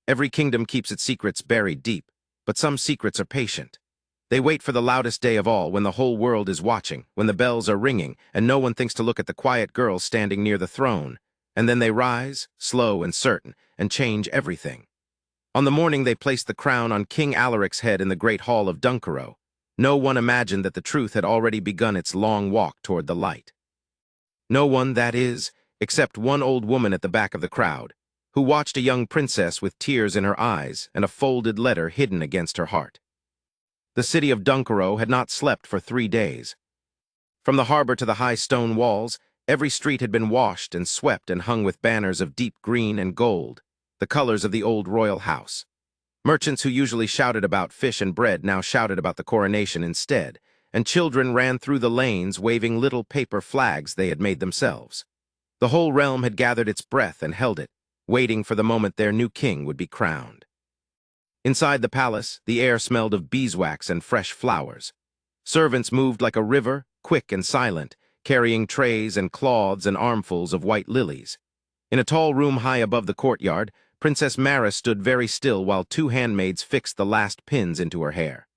Every kingdom keeps its secrets buried deep, but some secrets are patient. They wait for the loudest day of all, when the whole world is watching, when the bells are ringing, and no one thinks to look at the quiet girl standing near the throne. And then they rise, slow and certain, and change everything. On the morning they placed the crown on King Alaric's head in the great hall of Dunkero, no one imagined that the truth had already begun its long walk toward the light. No one, that is, except one old woman at the back of the crowd, who watched a young princess with tears in her eyes and a folded letter hidden against her heart. The city of Dunkero had not slept for 3 days. From the harbor to the high stone walls, every street had been washed and swept and hung with banners of deep green and gold, the colors of the old royal house. Merchants who usually shouted about fish and bread now shouted about the coronation instead, and children ran through the lanes waving little paper flags they had made themselves. The whole realm had gathered its breath and held it, waiting for the moment their new king would be crowned. Inside the palace, the air smelled of beeswax and fresh flowers. Servants moved like a river, quick and silent, carrying trays and cloths and armfuls of white lilies. In a tall room high above the courtyard, Princess Maris stood very still while 2 handmaids fixed the last pins into her hair.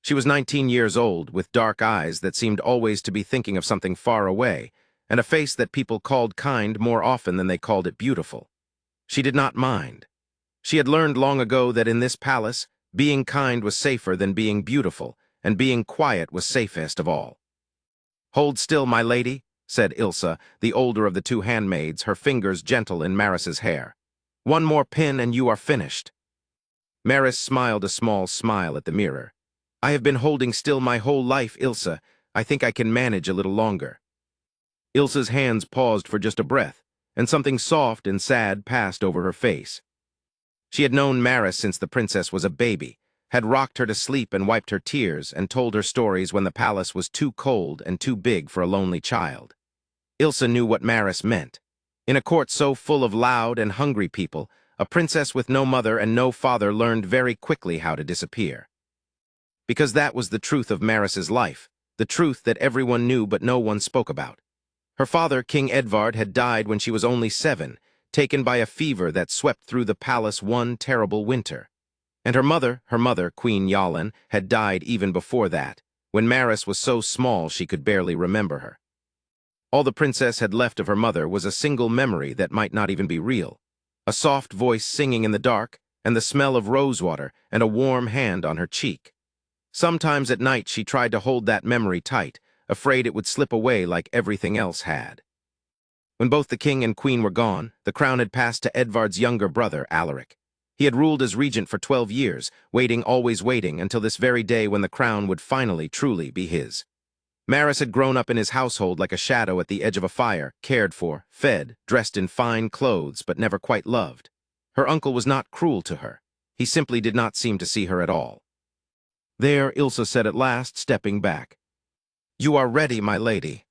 She was 19 years old, with dark eyes that seemed always to be thinking of something far away, and a face that people called kind more often than they called it beautiful. She did not mind. She had learned long ago that in this palace, being kind was safer than being beautiful, and being quiet was safest of all. "Hold still, my lady," said Ilsa, the older of the 2 handmaids, her fingers gentle in Maris's hair. "One more pin and you are finished." Maris smiled a small smile at the mirror. "I have been holding still my whole life, Ilsa. I think I can manage a little longer." Ilsa's hands paused for just a breath, and something soft and sad passed over her face. She had known Maris since the princess was a baby, had rocked her to sleep and wiped her tears, and told her stories when the palace was too cold and too big for a lonely child. Ilsa knew what Maris meant. In a court so full of loud and hungry people, a princess with no mother and no father learned very quickly how to disappear. Because that was the truth of Maris's life, the truth that everyone knew but no one spoke about. Her father, King Edvard, had died when she was only 7, taken by a fever that swept through the palace one terrible winter. And her mother, Queen Yalin, had died even before that, when Maris was so small she could barely remember her. All the princess had left of her mother was a single memory that might not even be real, a soft voice singing in the dark, and the smell of rosewater, and a warm hand on her cheek. Sometimes at night she tried to hold that memory tight, afraid it would slip away like everything else had. When both the king and queen were gone, the crown had passed to Edvard's younger brother, Alaric. He had ruled as regent for 12 years, waiting, always waiting, until this very day when the crown would finally, truly be his. Maris had grown up in his household like a shadow at the edge of a fire, cared for, fed, dressed in fine clothes, but never quite loved. Her uncle was not cruel to her. He simply did not seem to see her at all. "There," Ilsa said at last, stepping back. "You are ready, my lady."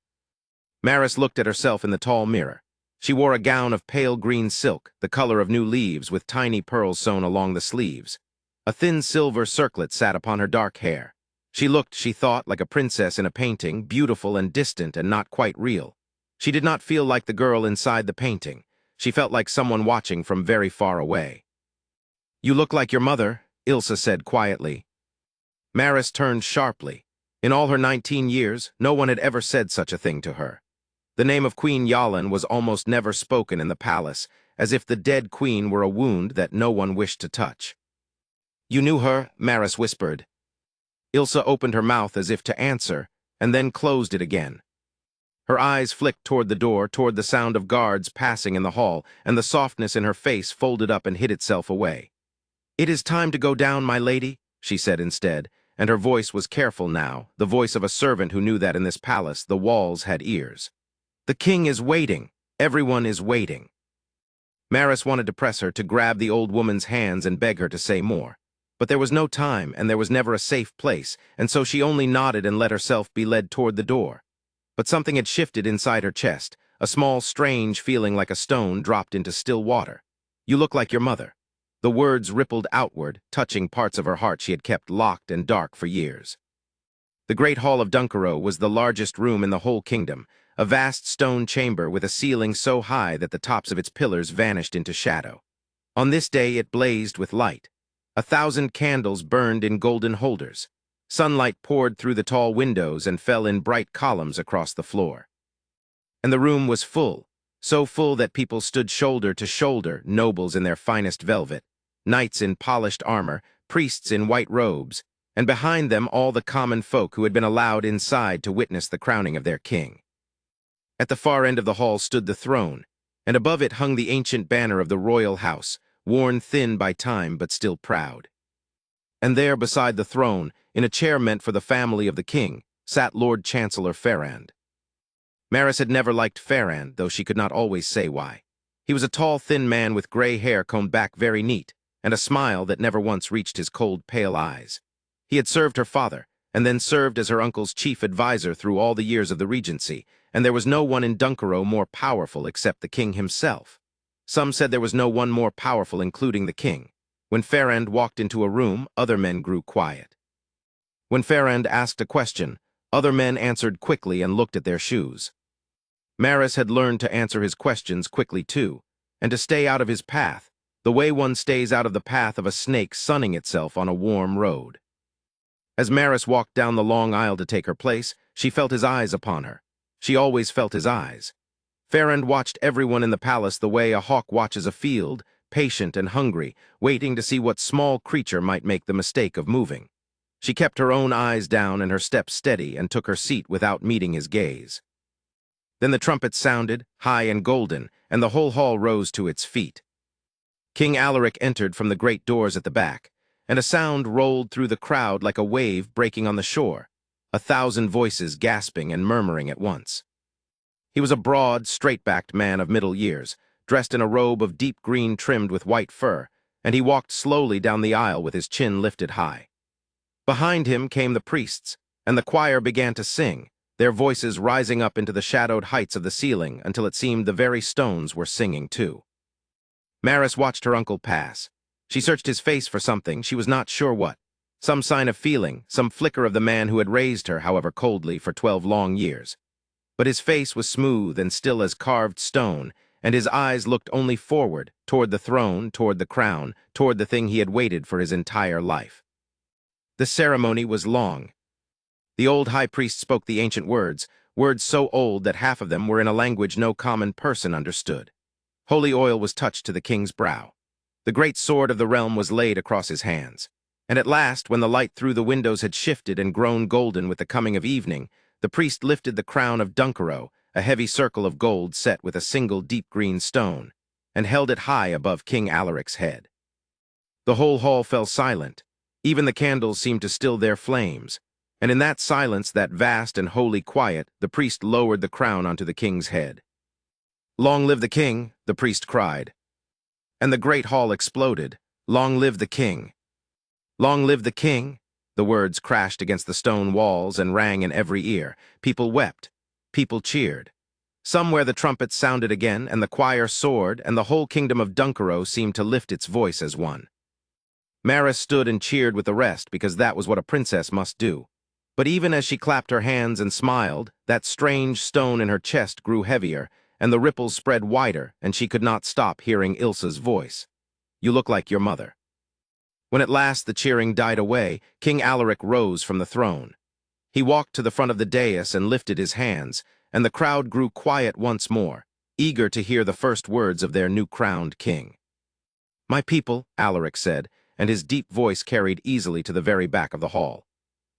Maris looked at herself in the tall mirror. She wore a gown of pale green silk, the color of new leaves, with tiny pearls sewn along the sleeves. A thin silver circlet sat upon her dark hair. She looked, she thought, like a princess in a painting, beautiful and distant and not quite real. She did not feel like the girl inside the painting. She felt like someone watching from very far away. "You look like your mother," Ilsa said quietly. Maris turned sharply. In all her 19 years, no one had ever said such a thing to her. The name of Queen Yalin was almost never spoken in the palace, as if the dead queen were a wound that no one wished to touch. "You knew her?" Maris whispered. Ilsa opened her mouth as if to answer, and then closed it again. Her eyes flicked toward the door, toward the sound of guards passing in the hall, and the softness in her face folded up and hid itself away. "It is time to go down, my lady," she said instead, and her voice was careful now, the voice of a servant who knew that in this palace the walls had ears. "The king is waiting. Everyone is waiting." Maris wanted to press her, to grab the old woman's hands and beg her to say more. But there was no time, and there was never a safe place, and so she only nodded and let herself be led toward the door. But something had shifted inside her chest. A small, strange feeling like a stone dropped into still water. "You look like your mother." The words rippled outward, touching parts of her heart she had kept locked and dark for years. The great hall of Dunkero was the largest room in the whole kingdom, a vast stone chamber with a ceiling so high that the tops of its pillars vanished into shadow. On this day it blazed with light. 1,000 candles burned in golden holders. Sunlight poured through the tall windows and fell in bright columns across the floor. And the room was full, so full that people stood shoulder to shoulder, nobles in their finest velvet, knights in polished armor, priests in white robes, and behind them all the common folk who had been allowed inside to witness the crowning of their king. At the far end of the hall stood the throne, and above it hung the ancient banner of the royal house, worn thin by time but still proud. And there beside the throne, in a chair meant for the family of the king, sat Lord Chancellor Ferrand. Maris had never liked Ferrand, though she could not always say why. He was a tall, thin man with gray hair combed back very neat, and a smile that never once reached his cold, pale eyes. He had served her father, and then served as her uncle's chief advisor through all the years of the regency, and there was no one in Dunkero more powerful except the king himself. Some said there was no one more powerful, including the king. When Ferrand walked into a room, other men grew quiet. When Ferrand asked a question, other men answered quickly and looked at their shoes. Maris had learned to answer his questions quickly too, and to stay out of his path, the way one stays out of the path of a snake sunning itself on a warm road. As Maris walked down the long aisle to take her place, she felt his eyes upon her. She always felt his eyes. Ferrand watched everyone in the palace the way a hawk watches a field, patient and hungry, waiting to see what small creature might make the mistake of moving. She kept her own eyes down and her steps steady and took her seat without meeting his gaze. Then the trumpets sounded, high and golden, and the whole hall rose to its feet. King Alaric entered from the great doors at the back, and a sound rolled through the crowd like a wave breaking on the shore, 1,000 voices gasping and murmuring at once. He was a broad, straight-backed man of middle years, dressed in a robe of deep green trimmed with white fur, and he walked slowly down the aisle with his chin lifted high. Behind him came the priests, and the choir began to sing, their voices rising up into the shadowed heights of the ceiling until it seemed the very stones were singing too. Maris watched her uncle pass. She searched his face for something, she was not sure what. Some sign of feeling, some flicker of the man who had raised her, however coldly, for 12 long years. But his face was smooth and still as carved stone, and his eyes looked only forward, toward the throne, toward the crown, toward the thing he had waited for his entire life. The ceremony was long. The old high priest spoke the ancient words, words so old that half of them were in a language no common person understood. Holy oil was touched to the king's brow. The great sword of the realm was laid across his hands. And at last, when the light through the windows had shifted and grown golden with the coming of evening, the priest lifted the crown of Dunkero, a heavy circle of gold set with a single deep green stone, and held it high above King Alaric's head. The whole hall fell silent. Even the candles seemed to still their flames. And in that silence, that vast and holy quiet, the priest lowered the crown onto the king's head. "Long live the king," the priest cried. And the great hall exploded. "Long live the king." "Long live the king." The words crashed against the stone walls and rang in every ear. People wept. People cheered. Somewhere the trumpets sounded again, and the choir soared, and the whole kingdom of Dunkero seemed to lift its voice as one. Maris stood and cheered with the rest, because that was what a princess must do. But even as she clapped her hands and smiled, that strange stone in her chest grew heavier, and the ripples spread wider, and she could not stop hearing Ilsa's voice. "You look like your mother." When at last the cheering died away, King Alaric rose from the throne. He walked to the front of the dais and lifted his hands, and the crowd grew quiet once more, eager to hear the first words of their new-crowned king. "My people," Alaric said, and his deep voice carried easily to the very back of the hall.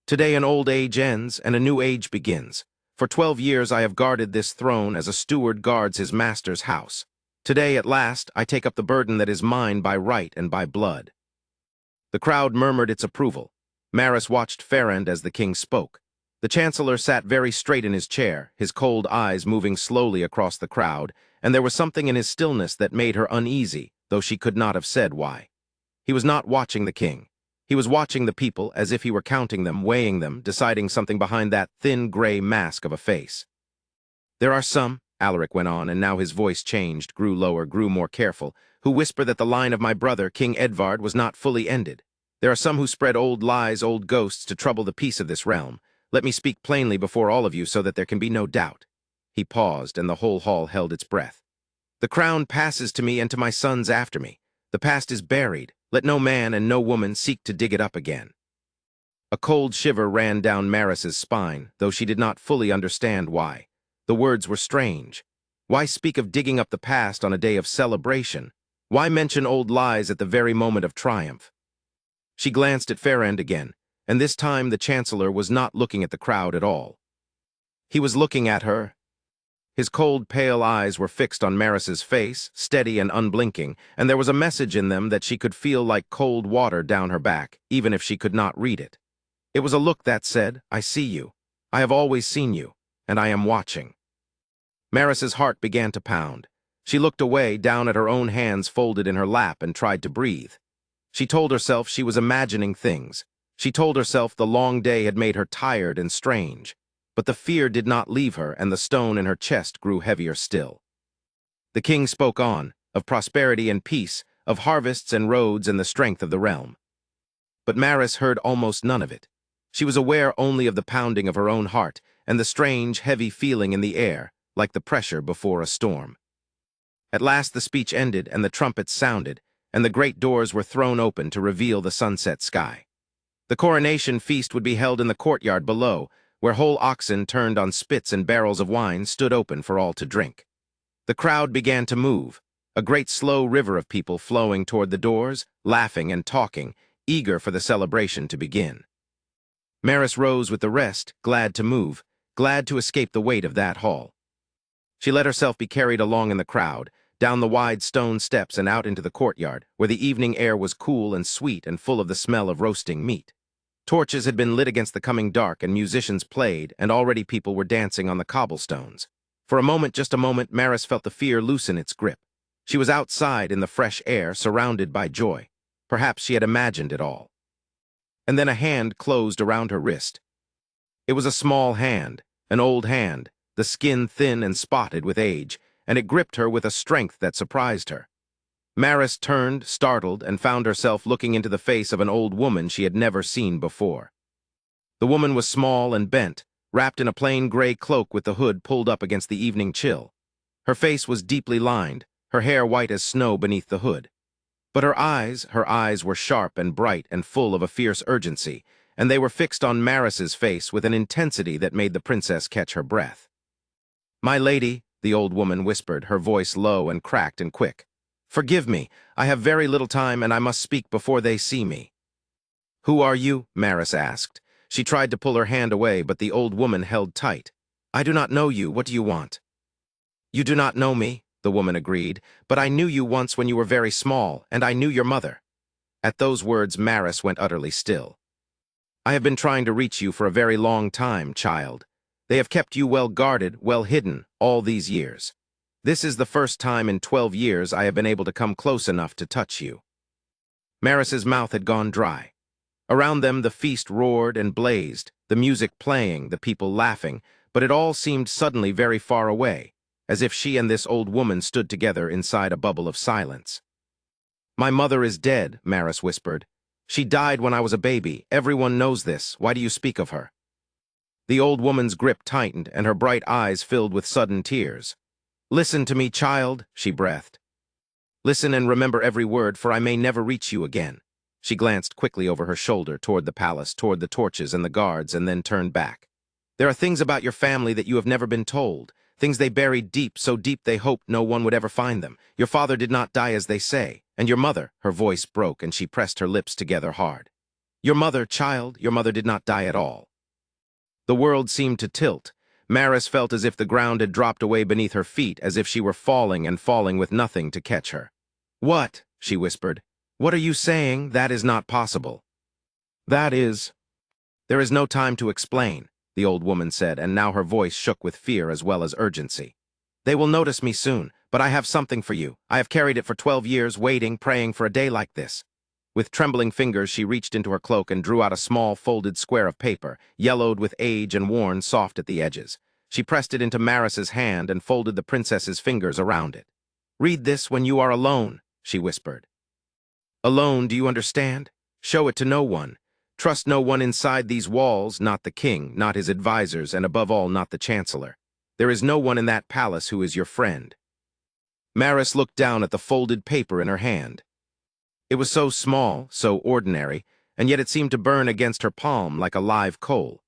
"Today an old age ends and a new age begins. For 12 years I have guarded this throne as a steward guards his master's house. Today, at last, I take up the burden that is mine by right and by blood." The crowd murmured its approval. Maris watched Ferrand as the king spoke. The chancellor sat very straight in his chair, his cold eyes moving slowly across the crowd, and there was something in his stillness that made her uneasy, though she could not have said why. He was not watching the king. He was watching the people as if he were counting them, weighing them, deciding something behind that thin gray mask of a face. "There are some," Alaric went on, and now his voice changed, grew lower, grew more careful, "who whisper that the line of my brother, King Edvard, was not fully ended. There are some who spread old lies, old ghosts, to trouble the peace of this realm. Let me speak plainly before all of you so that there can be no doubt." He paused, and the whole hall held its breath. "The crown passes to me and to my sons after me. The past is buried. Let no man and no woman seek to dig it up again. A cold shiver ran down Maris's spine, though she did not fully understand why. The words were strange. Why speak of digging up the past on a day of celebration? Why mention old lies at the very moment of triumph? She glanced at Ferrand again, and this time the Chancellor was not looking at the crowd at all. He was looking at her. His cold, pale eyes were fixed on Maris's face, steady and unblinking, and there was a message in them that she could feel like cold water down her back, even if she could not read it. It was a look that said, "I see you. I have always seen you, and I am watching." Maris's heart began to pound. She looked away, down at her own hands folded in her lap, and tried to breathe. She told herself she was imagining things. She told herself the long day had made her tired and strange. But the fear did not leave her, and the stone in her chest grew heavier still. The king spoke on, of prosperity and peace, of harvests and roads and the strength of the realm. But Maris heard almost none of it. She was aware only of the pounding of her own heart and the strange, heavy feeling in the air, like the pressure before a storm. At last the speech ended and the trumpets sounded, and the great doors were thrown open to reveal the sunset sky. The coronation feast would be held in the courtyard below, where whole oxen turned on spits and barrels of wine stood open for all to drink. The crowd began to move, a great slow river of people flowing toward the doors, laughing and talking, eager for the celebration to begin. Maris rose with the rest, glad to move, glad to escape the weight of that hall. She let herself be carried along in the crowd, down the wide stone steps and out into the courtyard, where the evening air was cool and sweet and full of the smell of roasting meat. Torches had been lit against the coming dark, and musicians played, and already people were dancing on the cobblestones. For a moment, just a moment, Maris felt the fear loosen its grip. She was outside in the fresh air, surrounded by joy. Perhaps she had imagined it all. And then a hand closed around her wrist. It was a small hand, an old hand, the skin thin and spotted with age, and it gripped her with a strength that surprised her. Maris turned, startled, and found herself looking into the face of an old woman she had never seen before. The woman was small and bent, wrapped in a plain gray cloak with the hood pulled up against the evening chill. Her face was deeply lined, her hair white as snow beneath the hood. But her eyes were sharp and bright and full of a fierce urgency, and they were fixed on Maris's face with an intensity that made the princess catch her breath. "My lady," the old woman whispered, her voice low and cracked and quick. "Forgive me, I have very little time and I must speak before they see me." "Who are you?" Maris asked. She tried to pull her hand away, but the old woman held tight. "I do not know you. What do you want?" "You do not know me," the woman agreed, "but I knew you once when you were very small, and I knew your mother." At those words, Maris went utterly still. "I have been trying to reach you for a very long time, child. They have kept you well guarded, well hidden, all these years. This is the first time in 12 years I have been able to come close enough to touch you." Maris's mouth had gone dry. Around them the feast roared and blazed, the music playing, the people laughing, but it all seemed suddenly very far away, as if she and this old woman stood together inside a bubble of silence. "My mother is dead," Maris whispered. "She died when I was a baby. Everyone knows this. Why do you speak of her?" The old woman's grip tightened, and her bright eyes filled with sudden tears. "Listen to me, child," she breathed. "Listen and remember every word, for I may never reach you again." She glanced quickly over her shoulder toward the palace, toward the torches and the guards, and then turned back. "There are things about your family that you have never been told, things they buried deep, so deep they hoped no one would ever find them. Your father did not die as they say, and your mother," her voice broke and she pressed her lips together hard. "Your mother, child, your mother did not die at all." The world seemed to tilt. Maris felt as if the ground had dropped away beneath her feet, as if she were falling and falling with nothing to catch her. "What?" she whispered. "What are you saying? That is not possible." "That is—" "There is no time to explain," the old woman said, and now her voice shook with fear as well as urgency. "They will notice me soon, but I have something for you. I have carried it for 12 years, waiting, praying for a day like this." With trembling fingers, she reached into her cloak and drew out a small folded square of paper, yellowed with age and worn soft at the edges. She pressed it into Maris's hand and folded the princess's fingers around it. "Read this when you are alone," she whispered. "Alone, do you understand? Show it to no one. Trust no one inside these walls, not the king, not his advisors, and above all, not the chancellor. There is no one in that palace who is your friend." Maris looked down at the folded paper in her hand. It was so small, so ordinary, and yet it seemed to burn against her palm like a live coal.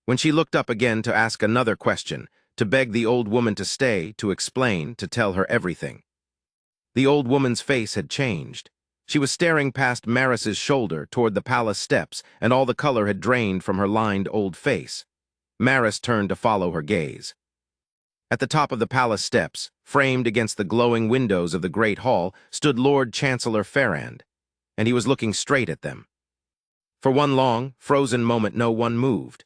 When she looked up again to ask another question, to beg the old woman to stay, to explain, to tell her everything, the old woman's face had changed. She was staring past Maris's shoulder toward the palace steps, and all the color had drained from her lined old face. Maris turned to follow her gaze. At the top of the palace steps, framed against the glowing windows of the great hall, stood Lord Chancellor Ferrand, and he was looking straight at them. For one long, frozen moment no one moved.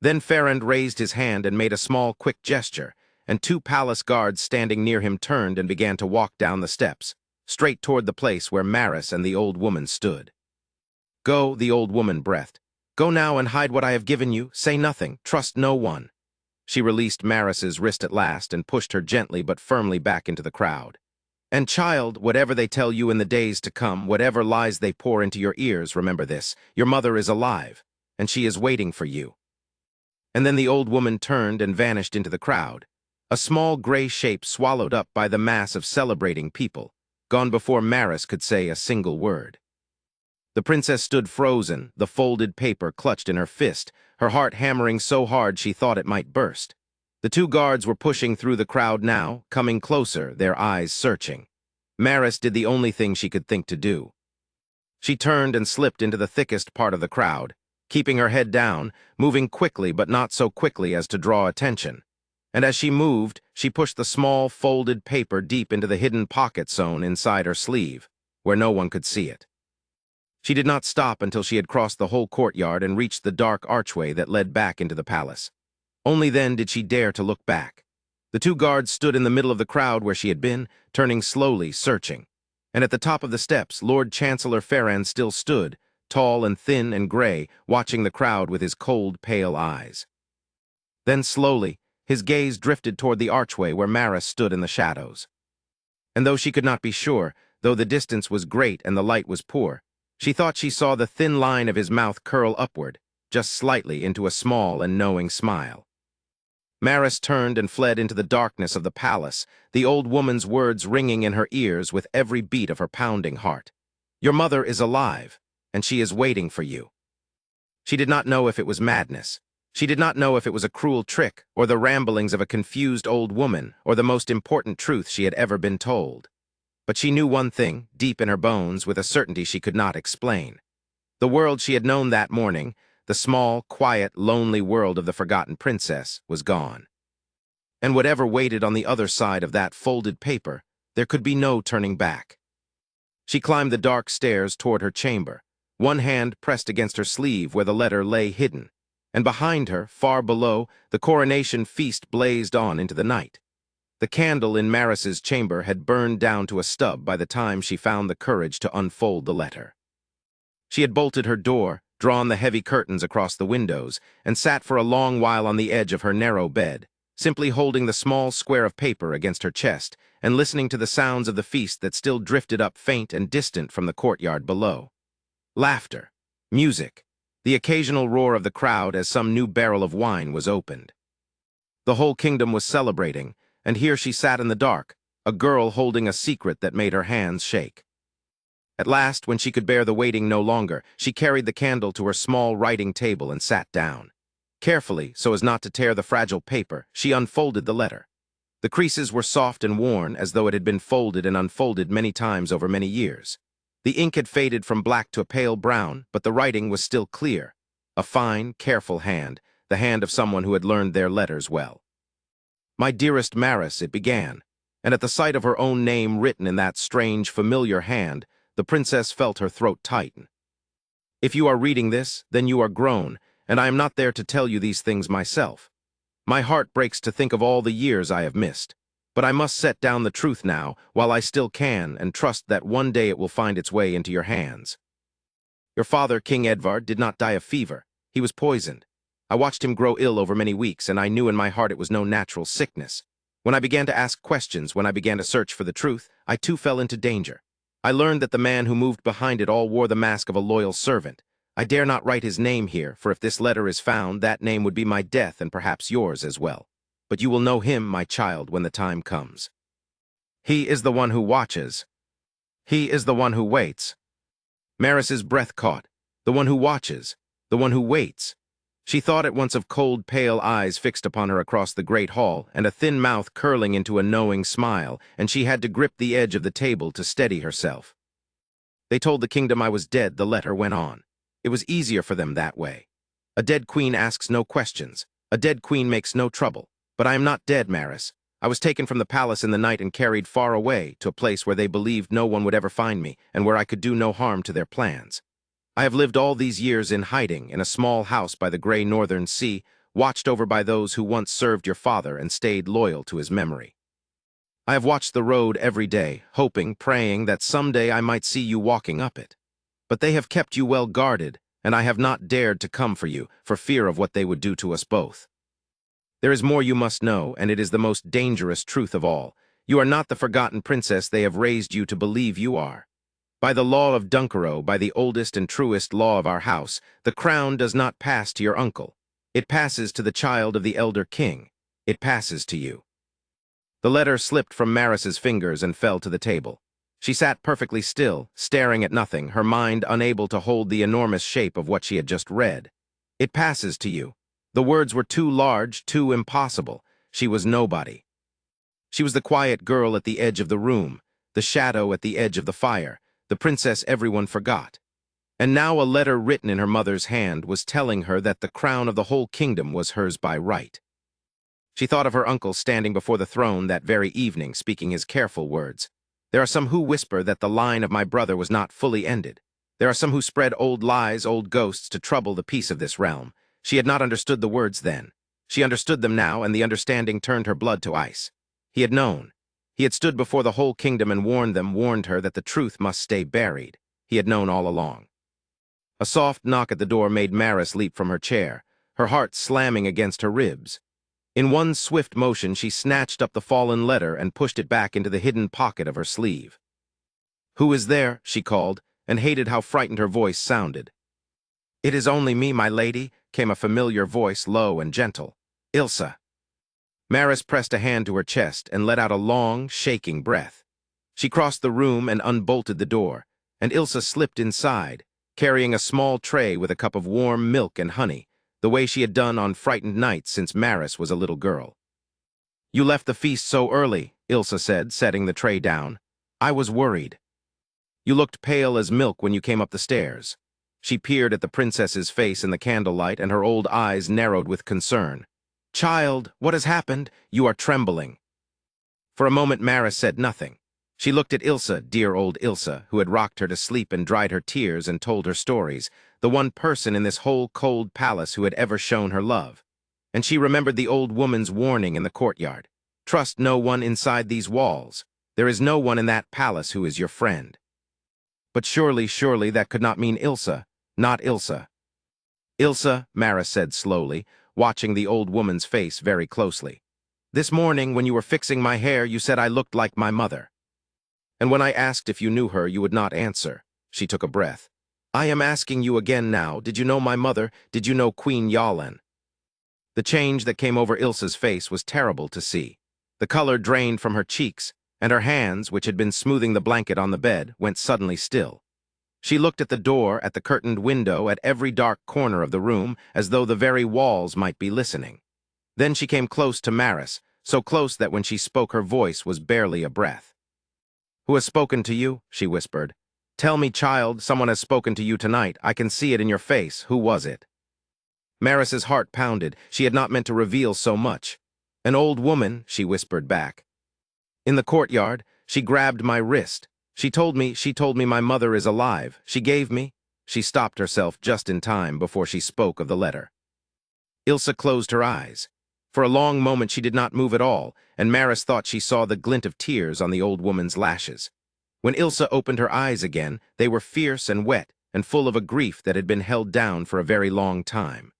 Then Ferrand raised his hand and made a small, quick gesture, and two palace guards standing near him turned and began to walk down the steps, straight toward the place where Maris and the old woman stood. "Go," the old woman breathed. "Go now and hide what I have given you. Say nothing. Trust no one." She released Maris's wrist at last and pushed her gently but firmly back into the crowd. "And child, whatever they tell you in the days to come, whatever lies they pour into your ears, remember this: your mother is alive, and she is waiting for you." And then the old woman turned and vanished into the crowd, a small gray shape swallowed up by the mass of celebrating people, gone before Maris could say a single word. The princess stood frozen, the folded paper clutched in her fist, her heart hammering so hard she thought it might burst. The two guards were pushing through the crowd now, coming closer, their eyes searching. Maris did the only thing she could think to do. She turned and slipped into the thickest part of the crowd, keeping her head down, moving quickly but not so quickly as to draw attention. And as she moved, she pushed the small, folded paper deep into the hidden pocket sewn inside her sleeve, where no one could see it. She did not stop until she had crossed the whole courtyard and reached the dark archway that led back into the palace. Only then did she dare to look back. The two guards stood in the middle of the crowd where she had been, turning slowly, searching. And at the top of the steps, Lord Chancellor Ferrand still stood, tall and thin and gray, watching the crowd with his cold, pale eyes. Then slowly, his gaze drifted toward the archway where Maris stood in the shadows. And though she could not be sure, though the distance was great and the light was poor, she thought she saw the thin line of his mouth curl upward, just slightly, into a small and knowing smile. Maris turned and fled into the darkness of the palace, the old woman's words ringing in her ears with every beat of her pounding heart. "Your mother is alive, and she is waiting for you." She did not know if it was madness. She did not know if it was a cruel trick, or the ramblings of a confused old woman, or the most important truth she had ever been told. But she knew one thing, deep in her bones, with a certainty she could not explain. The world she had known that morning, the small, quiet, lonely world of the forgotten princess, was gone. And whatever waited on the other side of that folded paper, there could be no turning back. She climbed the dark stairs toward her chamber, one hand pressed against her sleeve where the letter lay hidden, and behind her, far below, the coronation feast blazed on into the night. The candle in Maris's chamber had burned down to a stub by the time she found the courage to unfold the letter. She had bolted her door, drawn the heavy curtains across the windows, and sat for a long while on the edge of her narrow bed, simply holding the small square of paper against her chest and listening to the sounds of the feast that still drifted up faint and distant from the courtyard below. Laughter, music, the occasional roar of the crowd as some new barrel of wine was opened. The whole kingdom was celebrating, and here she sat in the dark, a girl holding a secret that made her hands shake. At last, when she could bear the waiting no longer, she carried the candle to her small writing table and sat down. Carefully, so as not to tear the fragile paper, she unfolded the letter. The creases were soft and worn, as though it had been folded and unfolded many times over many years. The ink had faded from black to a pale brown, but the writing was still clear. A fine, careful hand, the hand of someone who had learned their letters well. "My dearest Maris," it began, and at the sight of her own name written in that strange, familiar hand, the princess felt her throat tighten. "If you are reading this, then you are grown, and I am not there to tell you these things myself. My heart breaks to think of all the years I have missed. But I must set down the truth now, while I still can, and trust that one day it will find its way into your hands. Your father, King Edvard, did not die of fever. He was poisoned. I watched him grow ill over many weeks, and I knew in my heart it was no natural sickness. When I began to ask questions, when I began to search for the truth, I too fell into danger. I learned that the man who moved behind it all wore the mask of a loyal servant. I dare not write his name here, for if this letter is found, that name would be my death and perhaps yours as well. But you will know him, my child, when the time comes. He is the one who watches. He is the one who waits. Maris's breath caught. The one who watches. The one who waits. She thought at once of cold, pale eyes fixed upon her across the great hall, and a thin mouth curling into a knowing smile, and she had to grip the edge of the table to steady herself. They told the kingdom I was dead, the letter went on. It was easier for them that way. A dead queen asks no questions. A dead queen makes no trouble. But I am not dead, Maris. I was taken from the palace in the night and carried far away to a place where they believed no one would ever find me and where I could do no harm to their plans. I have lived all these years in hiding in a small house by the gray northern sea, watched over by those who once served your father and stayed loyal to his memory. I have watched the road every day, hoping, praying that someday I might see you walking up it. But they have kept you well guarded, and I have not dared to come for you, for fear of what they would do to us both. There is more you must know, and it is the most dangerous truth of all. You are not the forgotten princess they have raised you to believe you are. By the law of Dunkero, by the oldest and truest law of our house, the crown does not pass to your uncle. It passes to the child of the elder king. It passes to you. The letter slipped from Maris's fingers and fell to the table. She sat perfectly still, staring at nothing, her mind unable to hold the enormous shape of what she had just read. It passes to you. The words were too large, too impossible. She was nobody. She was the quiet girl at the edge of the room, the shadow at the edge of the fire, the princess everyone forgot. And now a letter written in her mother's hand was telling her that the crown of the whole kingdom was hers by right. She thought of her uncle standing before the throne that very evening, speaking his careful words. There are some who whisper that the line of my brother was not fully ended. There are some who spread old lies, old ghosts, to trouble the peace of this realm. She had not understood the words then. She understood them now, and the understanding turned her blood to ice. He had known. He had stood before the whole kingdom and warned her that the truth must stay buried. He had known all along. A soft knock at the door made Maris leap from her chair, her heart slamming against her ribs. In one swift motion, she snatched up the fallen letter and pushed it back into the hidden pocket of her sleeve. "Who is there?" she called, and hated how frightened her voice sounded. "It is only me, my lady," came a familiar voice, low and gentle. "Ilsa." Maris pressed a hand to her chest and let out a long, shaking breath. She crossed the room and unbolted the door, and Ilsa slipped inside, carrying a small tray with a cup of warm milk and honey, the way she had done on frightened nights since Maris was a little girl. "You left the feast so early," Ilsa said, setting the tray down. "I was worried. You looked pale as milk when you came up the stairs." She peered at the princess's face in the candlelight, and her old eyes narrowed with concern. "Child, what has happened? You are trembling." For a moment Maris said nothing. She looked at Ilsa, dear old Ilsa, who had rocked her to sleep and dried her tears and told her stories, the one person in this whole cold palace who had ever shown her love. And she remembered the old woman's warning in the courtyard. "Trust no one inside these walls. There is no one in that palace who is your friend." But surely, surely that could not mean Ilsa, not Ilsa. "Ilsa," Maris said slowly, watching the old woman's face very closely. "This morning, when you were fixing my hair, you said I looked like my mother. And when I asked if you knew her, you would not answer." She took a breath. "I am asking you again now. Did you know my mother? Did you know Queen Yalen?" The change that came over Ilsa's face was terrible to see. The color drained from her cheeks, and her hands, which had been smoothing the blanket on the bed, went suddenly still. She looked at the door, at the curtained window, at every dark corner of the room, as though the very walls might be listening. Then she came close to Maris, so close that when she spoke her voice was barely a breath. "Who has spoken to you?" she whispered. "Tell me, child, someone has spoken to you tonight. I can see it in your face. Who was it?" Maris's heart pounded. She had not meant to reveal so much. "An old woman," she whispered back. "In the courtyard, she grabbed my wrist. She told me my mother is alive. She gave me—" She stopped herself just in time before she spoke of the letter. Ilsa closed her eyes. For a long moment she did not move at all, and Maris thought she saw the glint of tears on the old woman's lashes. When Ilsa opened her eyes again, they were fierce and wet, and full of a grief that had been held down for a very long time.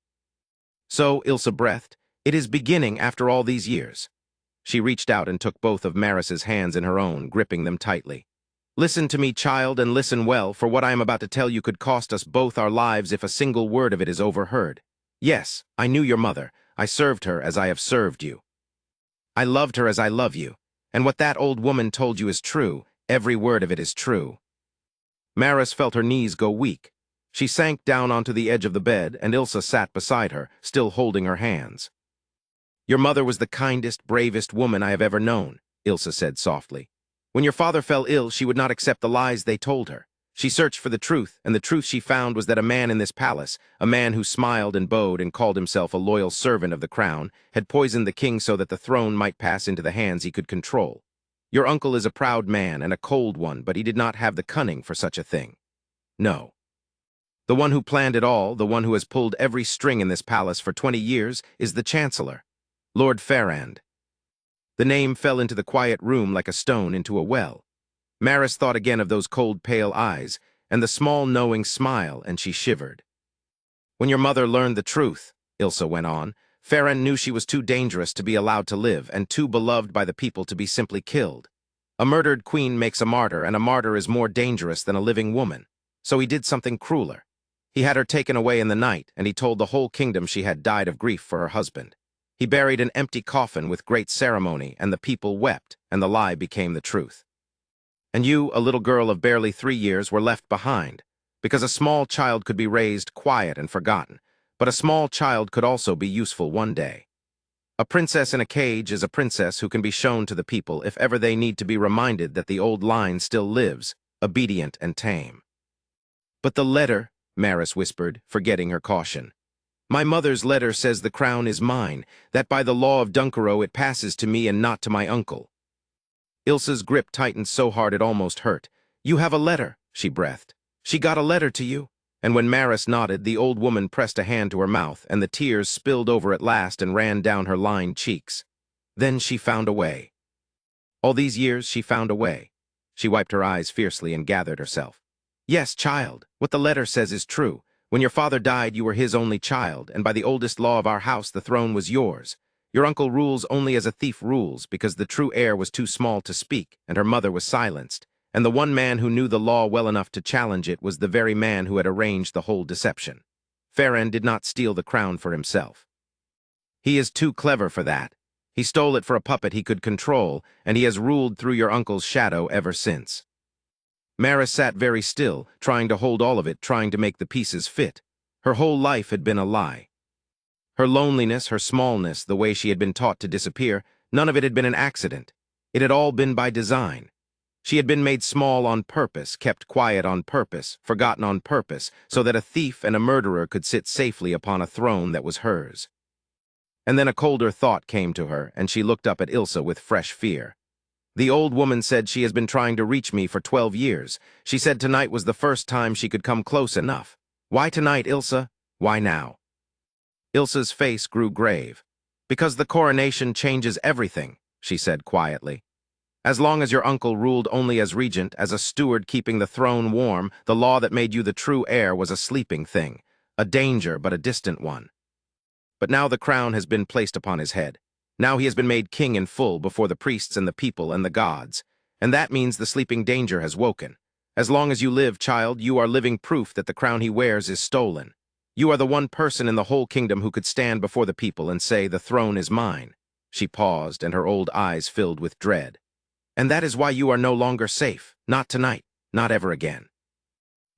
"So," Ilsa breathed, "it is beginning after all these years." She reached out and took both of Maris's hands in her own, gripping them tightly. "Listen to me, child, and listen well, for what I am about to tell you could cost us both our lives if a single word of it is overheard. Yes, I knew your mother. I served her as I have served you. I loved her as I love you. And what that old woman told you is true. Every word of it is true." Maris felt her knees go weak. She sank down onto the edge of the bed, and Ilsa sat beside her, still holding her hands. "Your mother was the kindest, bravest woman I have ever known," Ilsa said softly. "When your father fell ill, she would not accept the lies they told her. She searched for the truth, and the truth she found was that a man in this palace, a man who smiled and bowed and called himself a loyal servant of the crown, had poisoned the king so that the throne might pass into the hands he could control. Your uncle is a proud man and a cold one, but he did not have the cunning for such a thing. No. The one who planned it all, the one who has pulled every string in this palace for 20 years, is the Chancellor, Lord Ferrand." The name fell into the quiet room like a stone into a well. Maris thought again of those cold, pale eyes, and the small, knowing smile, and she shivered. "When your mother learned the truth," Ilsa went on, "Ferrand knew she was too dangerous to be allowed to live, and too beloved by the people to be simply killed. A murdered queen makes a martyr, and a martyr is more dangerous than a living woman. So he did something crueler. He had her taken away in the night, and he told the whole kingdom she had died of grief for her husband. He buried an empty coffin with great ceremony, and the people wept, and the lie became the truth. And you, a little girl of barely 3 years, were left behind, because a small child could be raised quiet and forgotten, but a small child could also be useful one day. A princess in a cage is a princess who can be shown to the people if ever they need to be reminded that the old line still lives, obedient and tame." "But the letter," Maris whispered, forgetting her caution. "My mother's letter says the crown is mine, that by the law of Dunkero it passes to me and not to my uncle." Ilsa's grip tightened so hard it almost hurt. "You have a letter," she breathed. "She got a letter to you?" And when Maris nodded, the old woman pressed a hand to her mouth, and the tears spilled over at last and ran down her lined cheeks. "Then she found a way. All these years she found a way." She wiped her eyes fiercely and gathered herself. "Yes, child, what the letter says is true. When your father died, you were his only child, and by the oldest law of our house, the throne was yours. Your uncle rules only as a thief rules, because the true heir was too small to speak, and her mother was silenced. And the one man who knew the law well enough to challenge it was the very man who had arranged the whole deception. Ferrand did not steal the crown for himself. He is too clever for that. He stole it for a puppet he could control, and he has ruled through your uncle's shadow ever since." Maris sat very still, trying to hold all of it, trying to make the pieces fit. Her whole life had been a lie. Her loneliness, her smallness, the way she had been taught to disappear, none of it had been an accident. It had all been by design. She had been made small on purpose, kept quiet on purpose, forgotten on purpose, so that a thief and a murderer could sit safely upon a throne that was hers. And then a colder thought came to her, and she looked up at Ilsa with fresh fear. "The old woman said she has been trying to reach me for 12 years. She said tonight was the first time she could come close enough. Why tonight, Ilsa? Why now?" Ilsa's face grew grave. "Because the coronation changes everything," she said quietly. "As long as your uncle ruled only as regent, as a steward keeping the throne warm, the law that made you the true heir was a sleeping thing, a danger but a distant one. But now the crown has been placed upon his head. Now he has been made king in full before the priests and the people and the gods. And that means the sleeping danger has woken. As long as you live, child, you are living proof that the crown he wears is stolen. You are the one person in the whole kingdom who could stand before the people and say, 'The throne is mine.'" She paused, and her old eyes filled with dread. "And that is why you are no longer safe. Not tonight. Not ever again."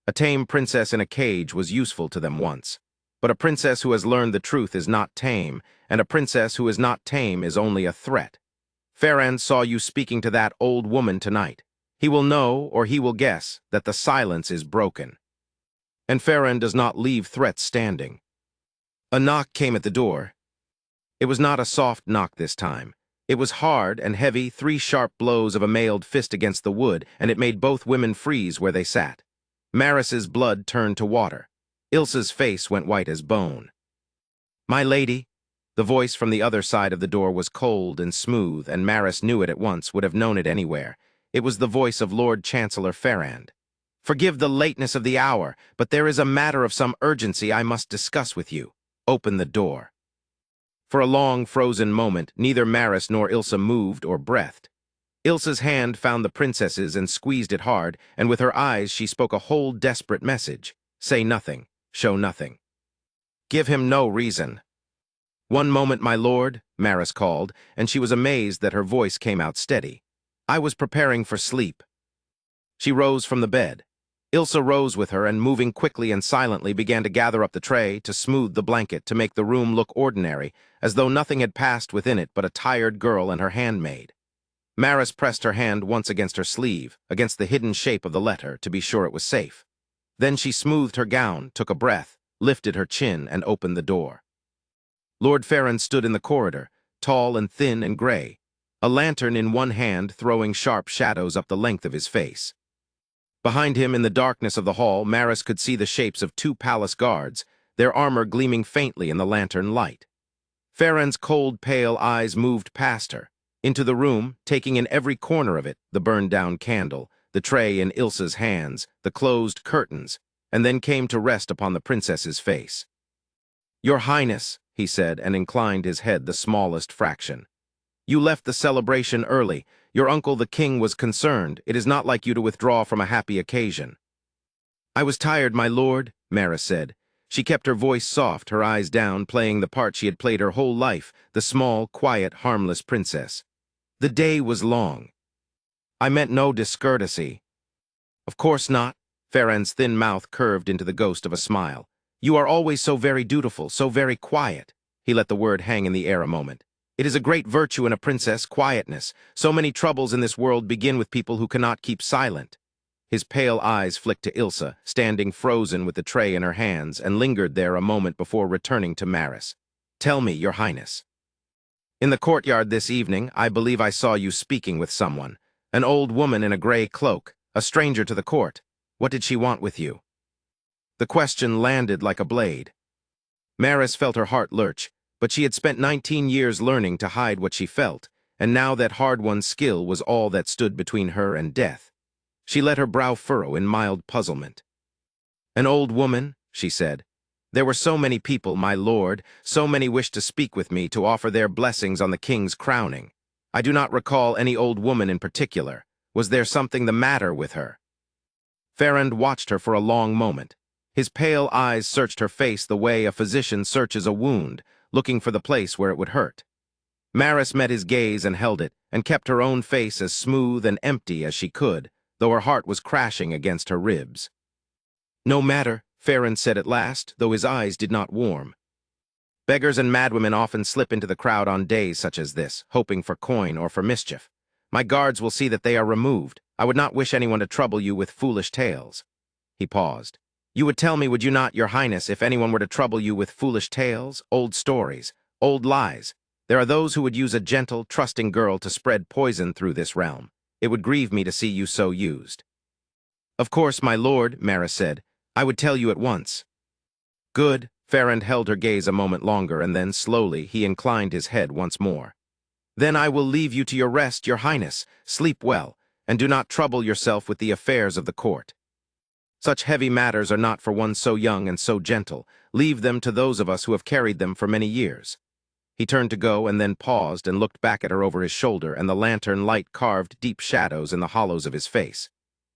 A tame princess in a cage was useful to them once. But a princess who has learned the truth is not tame, and a princess who is not tame is only a threat. Ferrand saw you speaking to that old woman tonight. He will know, or he will guess, that the silence is broken. And Ferrand does not leave threats standing. A knock came at the door. It was not a soft knock this time. It was hard and heavy, 3 sharp blows of a mailed fist against the wood, and it made both women freeze where they sat. Maris's blood turned to water. Ilsa's face went white as bone. "My lady." The voice from the other side of the door was cold and smooth, and Maris knew it at once, would have known it anywhere. It was the voice of Lord Chancellor Ferrand. "Forgive the lateness of the hour, but there is a matter of some urgency I must discuss with you. Open the door." For a long, frozen moment, neither Maris nor Ilsa moved or breathed. Ilsa's hand found the princess's and squeezed it hard, and with her eyes she spoke a whole desperate message. Say nothing. Show nothing. Give him no reason. "One moment, my lord," Maris called, and she was amazed that her voice came out steady. "I was preparing for sleep." She rose from the bed. Ilsa rose with her and, moving quickly and silently, began to gather up the tray, to smooth the blanket, to make the room look ordinary, as though nothing had passed within it but a tired girl and her handmaid. Maris pressed her hand once against her sleeve, against the hidden shape of the letter, to be sure it was safe. Then she smoothed her gown, took a breath, lifted her chin, and opened the door. Lord Farron stood in the corridor, tall and thin and gray, a lantern in one hand throwing sharp shadows up the length of his face. Behind him, in the darkness of the hall, Maris could see the shapes of two palace guards, their armor gleaming faintly in the lantern light. Farron's cold, pale eyes moved past her, into the room, taking in every corner of it, the burned-down candle, the tray in Ilsa's hands, the closed curtains, and then came to rest upon the princess's face. "Your Highness," he said, and inclined his head the smallest fraction. "You left the celebration early. Your uncle the king was concerned. It is not like you to withdraw from a happy occasion." "I was tired, my lord," Maris said. She kept her voice soft, her eyes down, playing the part she had played her whole life, the small, quiet, harmless princess. "The day was long." "I meant no discourtesy." "Of course not." Farron's thin mouth curved into the ghost of a smile. "You are always so very dutiful, so very quiet." He let the word hang in the air a moment. "It is a great virtue in a princess, quietness. So many troubles in this world begin with people who cannot keep silent." His pale eyes flicked to Ilsa, standing frozen with the tray in her hands, and lingered there a moment before returning to Maris. "Tell me, your Highness." "In the courtyard this evening, I believe I saw you speaking with someone. An old woman in a gray cloak, a stranger to the court. What did she want with you?" The question landed like a blade. Maris felt her heart lurch, but she had spent 19 years learning to hide what she felt, and now that hard-won skill was all that stood between her and death. She let her brow furrow in mild puzzlement. "An old woman," she said. "There were so many people, my lord, so many wished to speak with me, to offer their blessings on the king's crowning. I do not recall any old woman in particular. Was there something the matter with her?" Farron watched her for a long moment. His pale eyes searched her face the way a physician searches a wound, looking for the place where it would hurt. Maris met his gaze and held it, and kept her own face as smooth and empty as she could, though her heart was crashing against her ribs. "No matter," Farron said at last, though his eyes did not warm. "Beggars and madwomen often slip into the crowd on days such as this, hoping for coin or for mischief. My guards will see that they are removed. I would not wish anyone to trouble you with foolish tales." He paused. "You would tell me, would you not, your Highness, if anyone were to trouble you with foolish tales, old stories, old lies? There are those who would use a gentle, trusting girl to spread poison through this realm. It would grieve me to see you so used." "Of course, my lord," Maris said. "I would tell you at once." "Good." Farron held her gaze a moment longer, and then, slowly, he inclined his head once more. "Then I will leave you to your rest, your Highness. Sleep well, and do not trouble yourself with the affairs of the court. Such heavy matters are not for one so young and so gentle. Leave them to those of us who have carried them for many years." He turned to go, and then paused and looked back at her over his shoulder, and the lantern light carved deep shadows in the hollows of his face.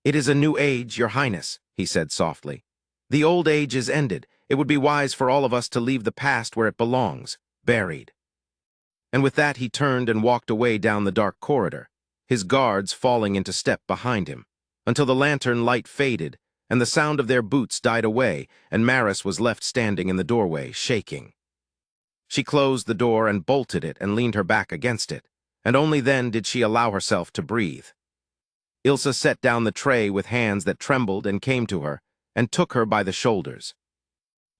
"It is a new age, your Highness," he said softly. "The old age is ended. It would be wise for all of us to leave the past where it belongs, buried." And with that he turned and walked away down the dark corridor, his guards falling into step behind him, until the lantern light faded, and the sound of their boots died away, and Maris was left standing in the doorway, shaking. She closed the door and bolted it and leaned her back against it, and only then did she allow herself to breathe. Ilsa set down the tray with hands that trembled and came to her, and took her by the shoulders.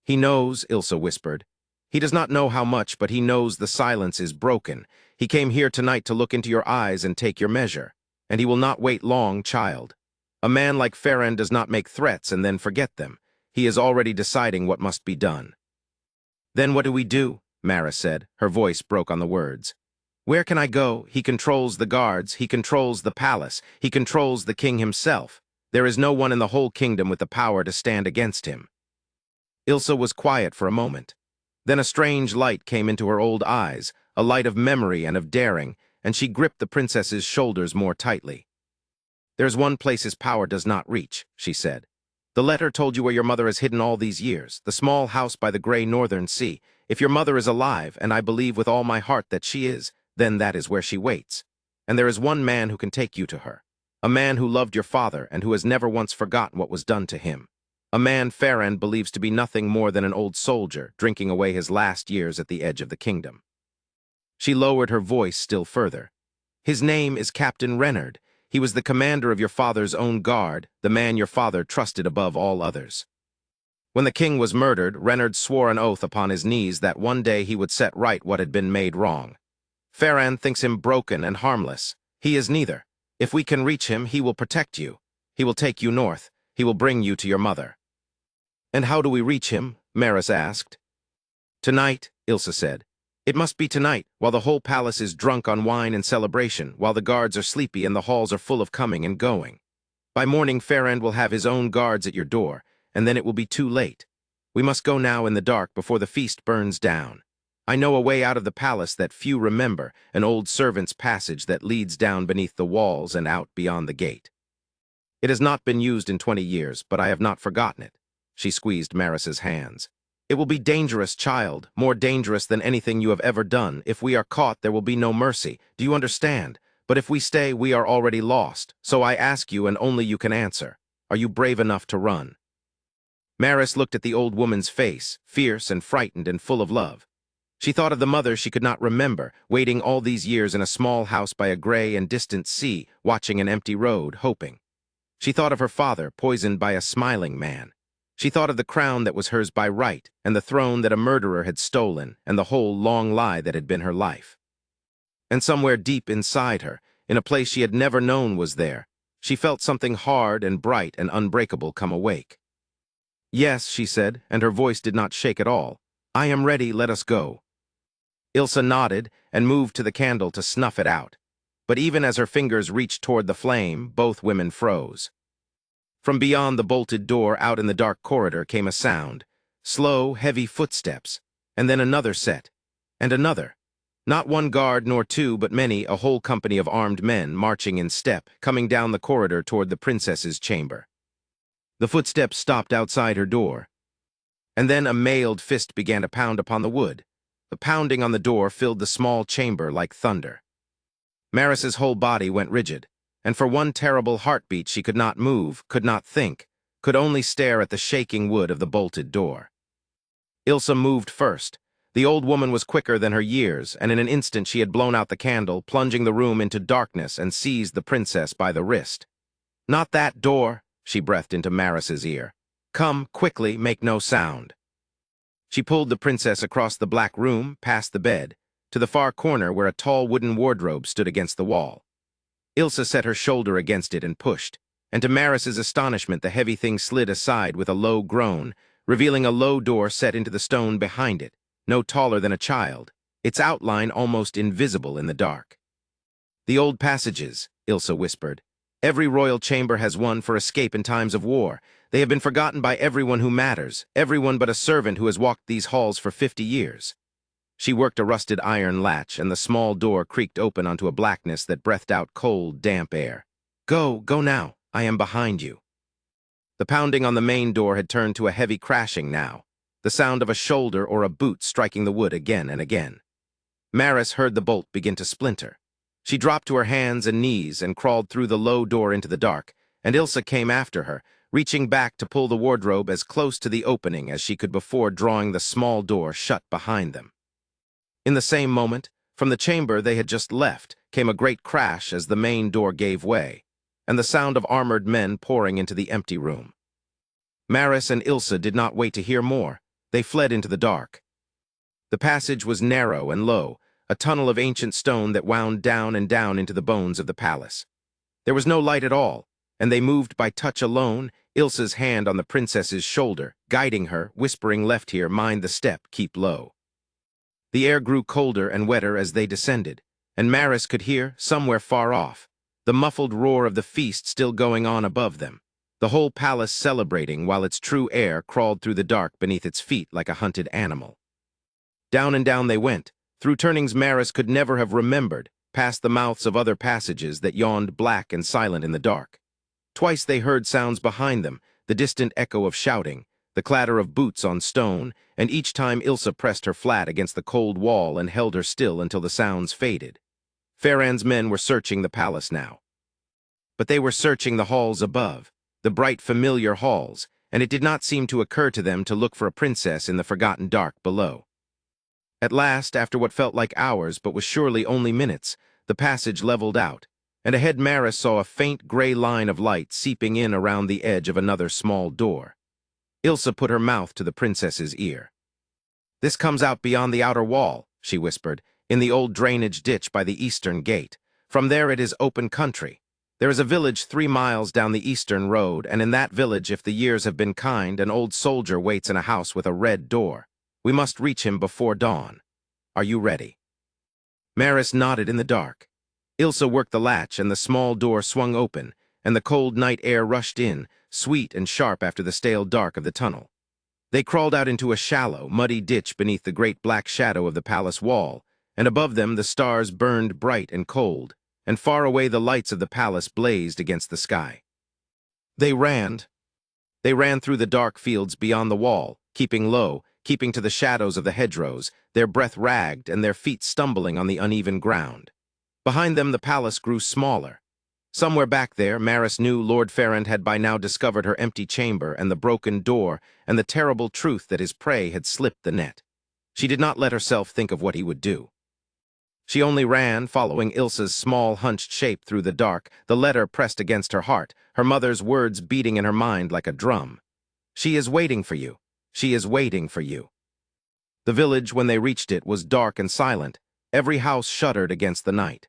"He knows," Ilsa whispered. "He does not know how much, but he knows the silence is broken. He came here tonight to look into your eyes and take your measure, and he will not wait long, child. A man like Farron does not make threats and then forget them. He is already deciding what must be done." "Then what do we do?" Maris said. Her voice broke on the words. "Where can I go? He controls the guards, he controls the palace, he controls the king himself. There is no one in the whole kingdom with the power to stand against him." Ilsa was quiet for a moment. Then a strange light came into her old eyes, a light of memory and of daring, and she gripped the princess's shoulders more tightly. "There's one place his power does not reach," she said. "The letter told you where your mother has hidden all these years, the small house by the gray northern sea. If your mother is alive, and I believe with all my heart that she is, then that is where she waits. And there is one man who can take you to her. A man who loved your father and who has never once forgotten what was done to him. A man Farran believes to be nothing more than an old soldier, drinking away his last years at the edge of the kingdom. She lowered her voice still further. His name is Captain Reynard. He was the commander of your father's own guard, the man your father trusted above all others. When the king was murdered, Reynard swore an oath upon his knees that one day he would set right what had been made wrong. Farran thinks him broken and harmless. He is neither. If we can reach him, he will protect you. He will take you north. He will bring you to your mother. And how do we reach him? Maris asked. Tonight, Ilsa said. It must be tonight, while the whole palace is drunk on wine and celebration, while the guards are sleepy and the halls are full of coming and going. By morning, Farran will have his own guards at your door, and then it will be too late. We must go now in the dark before the feast burns down. I know a way out of the palace that few remember, an old servant's passage that leads down beneath the walls and out beyond the gate. It has not been used in 20 years, but I have not forgotten it. She squeezed Maris's hands. It will be dangerous, child, more dangerous than anything you have ever done. If we are caught, there will be no mercy. Do you understand? But if we stay, we are already lost. So I ask you, and only you can answer. Are you brave enough to run? Maris looked at the old woman's face, fierce and frightened and full of love. She thought of the mother she could not remember, waiting all these years in a small house by a gray and distant sea, watching an empty road, hoping. She thought of her father, poisoned by a smiling man. She thought of the crown that was hers by right, and the throne that a murderer had stolen, and the whole long lie that had been her life. And somewhere deep inside her, in a place she had never known was there, she felt something hard and bright and unbreakable come awake. Yes, she said, and her voice did not shake at all. I am ready, let us go. Ilsa nodded and moved to the candle to snuff it out. But even as her fingers reached toward the flame, both women froze. From beyond the bolted door out in the dark corridor came a sound, slow, heavy footsteps, and then another set, and another. Not one guard nor two, but many, a whole company of armed men marching in step, coming down the corridor toward the princess's chamber. The footsteps stopped outside her door, and then a mailed fist began to pound upon the wood. The pounding on the door filled the small chamber like thunder. Maris's whole body went rigid, and for one terrible heartbeat she could not move, could not think, could only stare at the shaking wood of the bolted door. Ilsa moved first. The old woman was quicker than her years, and in an instant she had blown out the candle, plunging the room into darkness and seized the princess by the wrist. Not that door, she breathed into Maris's ear. Come, quickly, make no sound. She pulled the princess across the black room, past the bed, to the far corner where a tall wooden wardrobe stood against the wall. Ilsa set her shoulder against it and pushed, and to Maris's astonishment the heavy thing slid aside with a low groan, revealing a low door set into the stone behind it, no taller than a child, its outline almost invisible in the dark. The old passages, Ilsa whispered. Every royal chamber has one for escape in times of war. They have been forgotten by everyone who matters, everyone but a servant who has walked these halls for 50 years. She worked a rusted iron latch, and the small door creaked open onto a blackness that breathed out cold, damp air. Go now, I am behind you. The pounding on the main door had turned to a heavy crashing now, the sound of a shoulder or a boot striking the wood again and again. Maris heard the bolt begin to splinter. She dropped to her hands and knees and crawled through the low door into the dark, and Ilsa came after her, reaching back to pull the wardrobe as close to the opening as she could before drawing the small door shut behind them. In the same moment, from the chamber they had just left, came a great crash as the main door gave way, and the sound of armored men pouring into the empty room. Maris and Ilsa did not wait to hear more. They fled into the dark. The passage was narrow and low, a tunnel of ancient stone that wound down and down into the bones of the palace. There was no light at all, and they moved by touch alone, Ilsa's hand on the princess's shoulder, guiding her, whispering left here, mind the step, keep low. The air grew colder and wetter as they descended, and Maris could hear, somewhere far off, the muffled roar of the feast still going on above them, the whole palace celebrating while its true air crawled through the dark beneath its feet like a hunted animal. Down and down they went, through turnings Maris could never have remembered, past the mouths of other passages that yawned black and silent in the dark. Twice they heard sounds behind them, the distant echo of shouting, the clatter of boots on stone, and each time Ilsa pressed her flat against the cold wall and held her still until the sounds faded. Farran's men were searching the palace now. but they were searching the halls above, the bright familiar halls, and it did not seem to occur to them to look for a princess in the forgotten dark below. At last, after what felt like hours but was surely only minutes, the passage leveled out, and ahead Maris saw a faint gray line of light seeping in around the edge of another small door. Ilsa put her mouth to the princess's ear. "This comes out beyond the outer wall," she whispered, "in the old drainage ditch by the eastern gate. From there it is open country. There is a village 3 miles down the eastern road, and in that village, if the years have been kind, an old soldier waits in a house with a red door. We must reach him before dawn. Are you ready?" Maris nodded in the dark. Ilsa worked the latch, and the small door swung open, and the cold night air rushed in, sweet and sharp after the stale dark of the tunnel. They crawled out into a shallow, muddy ditch beneath the great black shadow of the palace wall, and above them the stars burned bright and cold, and far away the lights of the palace blazed against the sky. They ran through the dark fields beyond the wall, keeping low, keeping to the shadows of the hedgerows, their breath ragged and their feet stumbling on the uneven ground. Behind them the palace grew smaller. Somewhere back there, Maris knew Lord Farrand had by now discovered her empty chamber and the broken door and the terrible truth that his prey had slipped the net. She did not let herself think of what he would do. She only ran, following Ilsa's small, hunched shape through the dark, the letter pressed against her heart, her mother's words beating in her mind like a drum. "She is waiting for you. She is waiting for you." The village, when they reached it, was dark and silent. Every house shuddered against the night.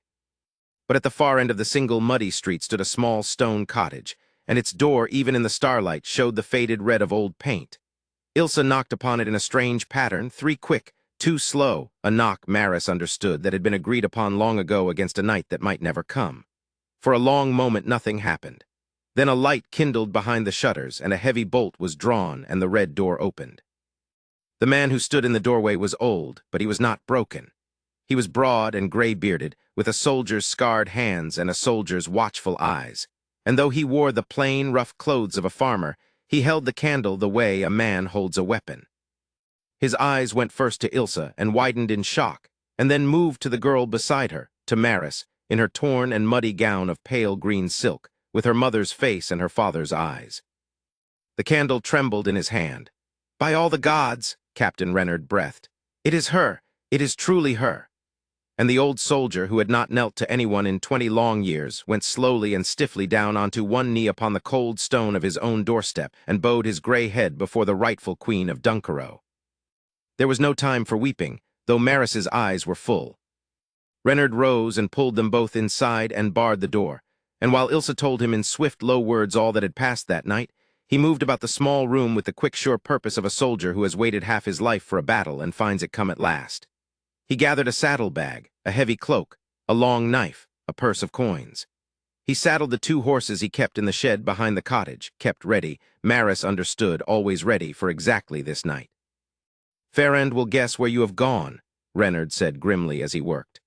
But at the far end of the single muddy street stood a small stone cottage, and its door, even in the starlight, showed the faded red of old paint. Ilsa knocked upon it in a strange pattern, 3 quick, 2 slow, a knock Maris understood that had been agreed upon long ago against a night that might never come. For a long moment nothing happened. Then a light kindled behind the shutters, and a heavy bolt was drawn, and the red door opened. The man who stood in the doorway was old, but he was not broken. He was broad and gray-bearded, with a soldier's scarred hands and a soldier's watchful eyes. And though he wore the plain, rough clothes of a farmer, he held the candle the way a man holds a weapon. His eyes went first to Ilsa and widened in shock, and then moved to the girl beside her, to Maris, in her torn and muddy gown of pale green silk, with her mother's face and her father's eyes. The candle trembled in his hand. "By all the gods," Captain Reynard breathed, "it is her, it is truly her." And the old soldier, who had not knelt to anyone in 20 long years, went slowly and stiffly down onto one knee upon the cold stone of his own doorstep and bowed his gray head before the rightful queen of Dunkero. There was no time for weeping, though Maris's eyes were full. Reynard rose and pulled them both inside and barred the door, and while Ilsa told him in swift, low words all that had passed that night, he moved about the small room with the quick, sure purpose of a soldier who has waited half his life for a battle and finds it come at last. He gathered a saddlebag, a heavy cloak, a long knife, a purse of coins. He saddled the 2 horses he kept in the shed behind the cottage, kept ready, Maris understood, always ready for exactly this night. "Farrand will guess where you have gone," Reynard said grimly as he worked.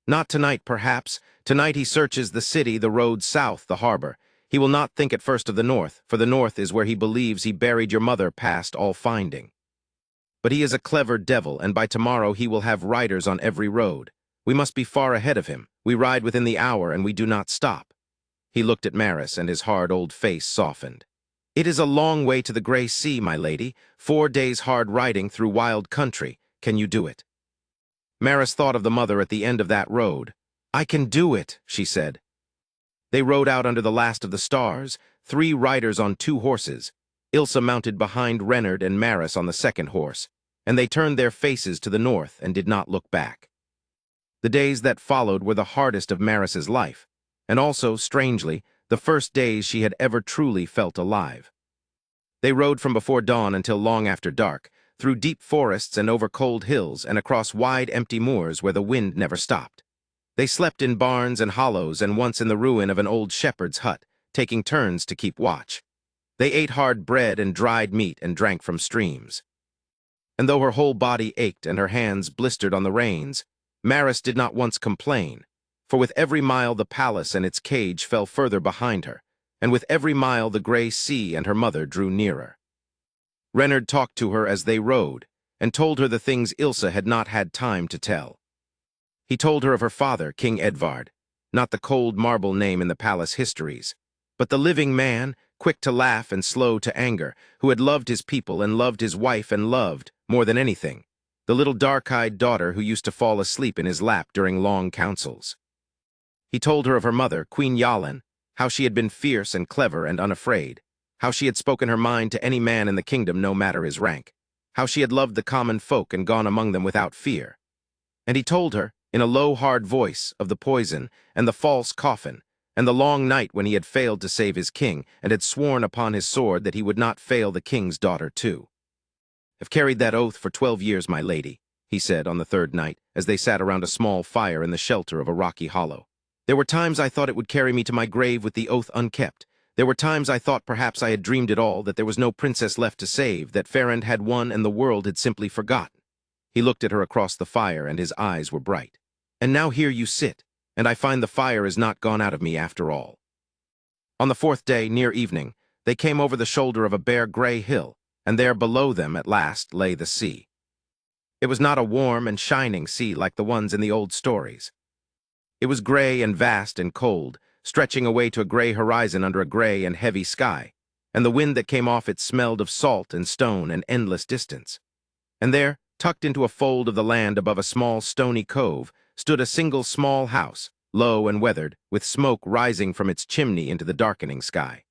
"Not tonight, perhaps. Tonight he searches the city, the road south, the harbor. He will not think at first of the north, for the north is where he believes he buried your mother past all finding. But he is a clever devil, and by tomorrow he will have riders on every road. We must be far ahead of him. We ride within the hour, and we do not stop." He looked at Maris, and his hard old face softened. "It is a long way to the Grey Sea, my lady. 4 days hard riding through wild country. Can you do it?" Maris thought of the mother at the end of that road. "I can do it," she said. They rode out under the last of the stars, 3 riders on 2 horses. Ilsa mounted behind Reynard and Maris on the second horse, and they turned their faces to the north and did not look back. The days that followed were the hardest of Maris's life, and also, strangely, the first days she had ever truly felt alive. They rode from before dawn until long after dark, through deep forests and over cold hills and across wide empty moors where the wind never stopped. They slept in barns and hollows and once in the ruin of an old shepherd's hut, taking turns to keep watch. They ate hard bread and dried meat and drank from streams. And though her whole body ached and her hands blistered on the reins, Maris did not once complain, for with every mile the palace and its cage fell further behind her, and with every mile the Grey Sea and her mother drew nearer. Reynard talked to her as they rode, and told her the things Ilsa had not had time to tell. He told her of her father, King Edvard, not the cold marble name in the palace histories, but the living man, quick to laugh and slow to anger, who had loved his people and loved his wife and loved, more than anything, the little dark-eyed daughter who used to fall asleep in his lap during long councils. He told her of her mother, Queen Yalin, how she had been fierce and clever and unafraid, how she had spoken her mind to any man in the kingdom no matter his rank, how she had loved the common folk and gone among them without fear. And he told her, in a low, hard voice, of the poison and the false coffin, and the long night when he had failed to save his king and had sworn upon his sword that he would not fail the king's daughter too. "Have carried that oath for 12 years, my lady," he said on the third night, as they sat around a small fire in the shelter of a rocky hollow. "There were times I thought it would carry me to my grave with the oath unkept. There were times I thought perhaps I had dreamed it all, that there was no princess left to save, that Farand had won and the world had simply forgotten." He looked at her across the fire, and his eyes were bright. "And now here you sit, and I find the fire is not gone out of me after all." On the fourth day, near evening, they came over the shoulder of a bare gray hill, and there below them at last lay the sea. It was not a warm and shining sea like the ones in the old stories. It was gray and vast and cold, stretching away to a gray horizon under a gray and heavy sky, and the wind that came off it smelled of salt and stone and endless distance. And there, tucked into a fold of the land above a small stony cove, stood a single small house, low and weathered, with smoke rising from its chimney into the darkening sky.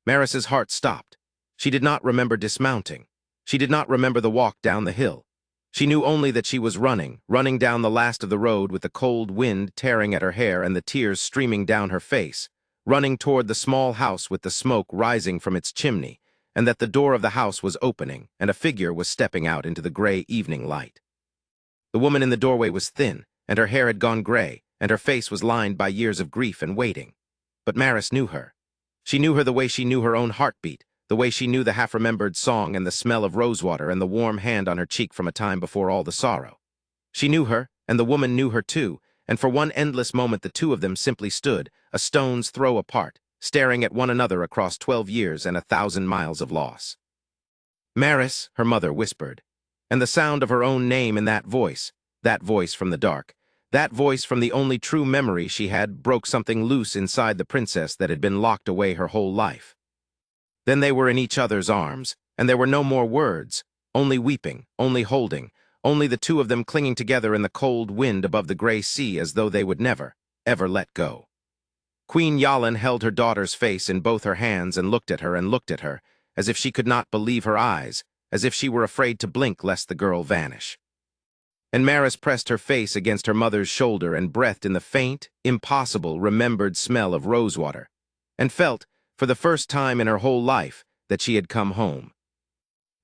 Maris's heart stopped. She did not remember dismounting. She did not remember the walk down the hill. She knew only that she was running down the last of the road with the cold wind tearing at her hair and the tears streaming down her face, running toward the small house with the smoke rising from its chimney, and that the door of the house was opening and a figure was stepping out into the gray evening light. The woman in the doorway was thin, and her hair had gone gray, and her face was lined by years of grief and waiting. But Maris knew her. She knew her the way she knew her own heartbeat, the way she knew the half-remembered song and the smell of rosewater and the warm hand on her cheek from a time before all the sorrow. She knew her, and the woman knew her too, and for one endless moment the two of them simply stood, a stone's throw apart, staring at one another across 12 years and 1,000 miles of loss. "Maris," her mother whispered, and the sound of her own name in that voice from the dark, that voice from the only true memory she had, broke something loose inside the princess that had been locked away her whole life. Then they were in each other's arms, and there were no more words, only weeping, only holding, only the two of them clinging together in the cold wind above the gray sea as though they would never, ever let go. Queen Yalin held her daughter's face in both her hands and looked at her, as if she could not believe her eyes, as if she were afraid to blink lest the girl vanish. And Maris pressed her face against her mother's shoulder and breathed in the faint, impossible, remembered smell of rosewater, and felt, for the first time in her whole life, that she had come home.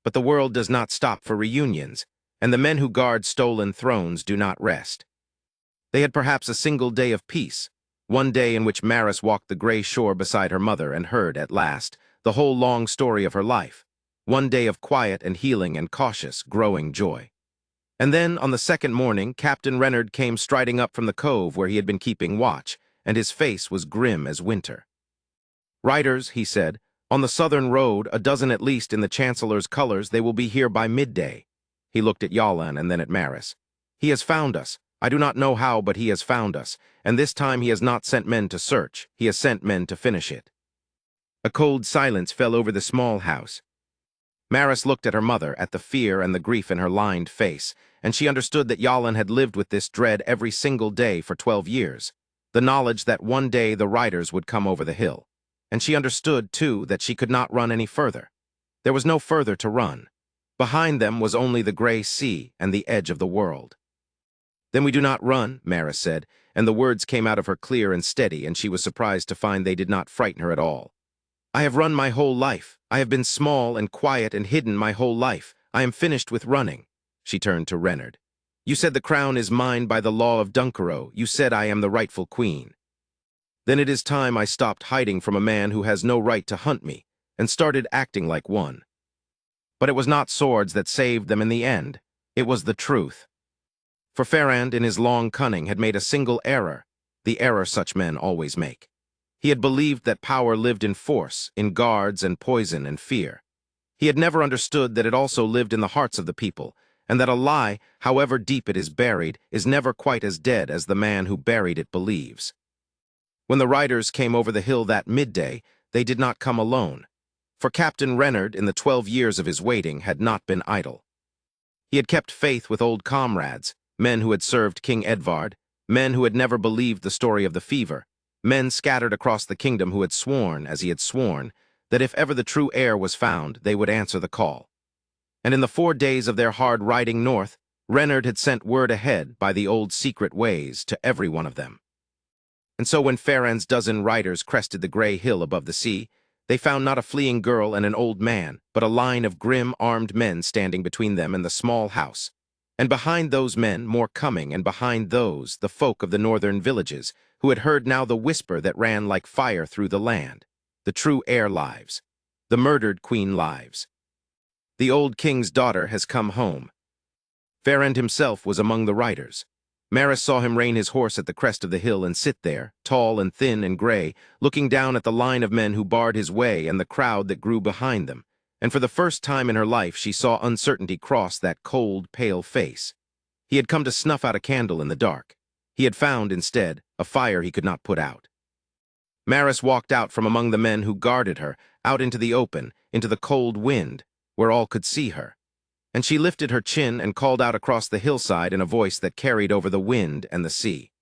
But the world does not stop for reunions, and the men who guard stolen thrones do not rest. They had perhaps a single day of peace, one day in which Maris walked the gray shore beside her mother and heard, at last, the whole long story of her life, one day of quiet and healing and cautious, growing joy. And then, on the second morning, Captain Reynard came striding up from the cove where he had been keeping watch, and his face was grim as winter. "Riders," he said, "on the southern road, a dozen at least in the Chancellor's colors, they will be here by midday." He looked at Yalin and then at Maris. "He has found us. I do not know how, but he has found us, and this time he has not sent men to search. He has sent men to finish it." A cold silence fell over the small house. Maris looked at her mother, at the fear and the grief in her lined face, and she understood that Yalin had lived with this dread every single day for 12 years, the knowledge that one day the riders would come over the hill. And she understood, too, that she could not run any further. There was no further to run. Behind them was only the gray sea and the edge of the world. "Then we do not run," Maris said, and the words came out of her clear and steady, and she was surprised to find they did not frighten her at all. "I have run my whole life. I have been small and quiet and hidden my whole life. I am finished with running." She turned to Reynard. "You said the crown is mine by the law of Dunkero. You said I am the rightful queen. Then it is time I stopped hiding from a man who has no right to hunt me, and started acting like one." But it was not swords that saved them in the end. It was the truth. For Farand, in his long cunning, had made a single error, the error such men always make. He had believed that power lived in force, in guards and poison and fear. He had never understood that it also lived in the hearts of the people, and that a lie, however deep it is buried, is never quite as dead as the man who buried it believes. When the riders came over the hill that midday, they did not come alone. For Captain Reynard, in the 12 years of his waiting, had not been idle. He had kept faith with old comrades, men who had served King Edvard, men who had never believed the story of the fever, men scattered across the kingdom who had sworn, as he had sworn, that if ever the true heir was found, they would answer the call. And in the 4 days of their hard riding north, Reynard had sent word ahead by the old secret ways to every one of them. And so when Farand's dozen riders crested the gray hill above the sea, they found not a fleeing girl and an old man, but a line of grim, armed men standing between them and the small house. And behind those men, more coming, and behind those, the folk of the northern villages, who had heard now the whisper that ran like fire through the land, the true heir lives, the murdered queen lives. The old king's daughter has come home. Farand himself was among the riders. Maris saw him rein his horse at the crest of the hill and sit there, tall and thin and gray, looking down at the line of men who barred his way and the crowd that grew behind them. And for the first time in her life she saw uncertainty cross that cold, pale face. He had come to snuff out a candle in the dark. He had found, instead, a fire he could not put out. Maris walked out from among the men who guarded her, out into the open, into the cold wind, where all could see her. And she lifted her chin and called out across the hillside in a voice that carried over the wind and the sea.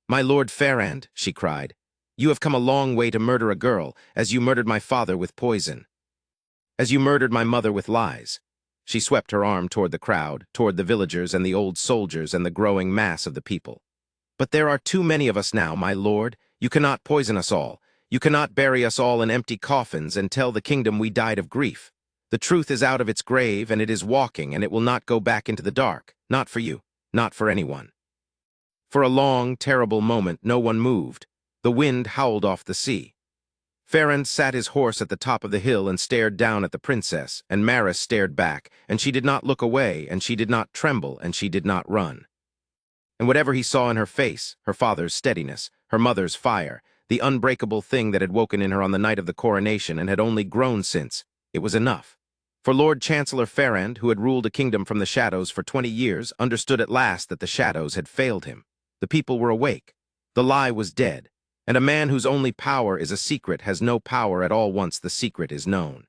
"My Lord Farand," she cried, "you have come a long way to murder a girl, as you murdered my father with poison. As you murdered my mother with lies." She swept her arm toward the crowd, toward the villagers and the old soldiers and the growing mass of the people. "But there are too many of us now, my lord. You cannot poison us all. You cannot bury us all in empty coffins and tell the kingdom we died of grief. The truth is out of its grave, and it is walking, and it will not go back into the dark. Not for you, not for anyone." For a long, terrible moment, no one moved. The wind howled off the sea. Farand sat his horse at the top of the hill and stared down at the princess, and Maris stared back, and she did not look away, and she did not tremble, and she did not run. And whatever he saw in her face, her father's steadiness, her mother's fire, the unbreakable thing that had woken in her on the night of the coronation and had only grown since, it was enough. For Lord Chancellor Farand, who had ruled a kingdom from the shadows for 20 years, understood at last that the shadows had failed him. The people were awake. The lie was dead. And a man whose only power is a secret has no power at all once the secret is known.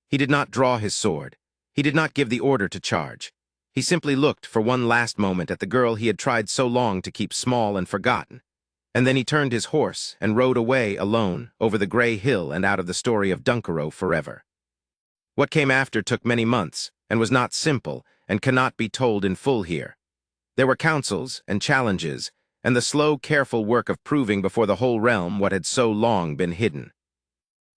He did not draw his sword. He did not give the order to charge. He simply looked for one last moment at the girl he had tried so long to keep small and forgotten. And then he turned his horse and rode away alone over the gray hill and out of the story of Dunkero forever. What came after took many months, and was not simple, and cannot be told in full here. There were councils and challenges, and the slow, careful work of proving before the whole realm what had so long been hidden.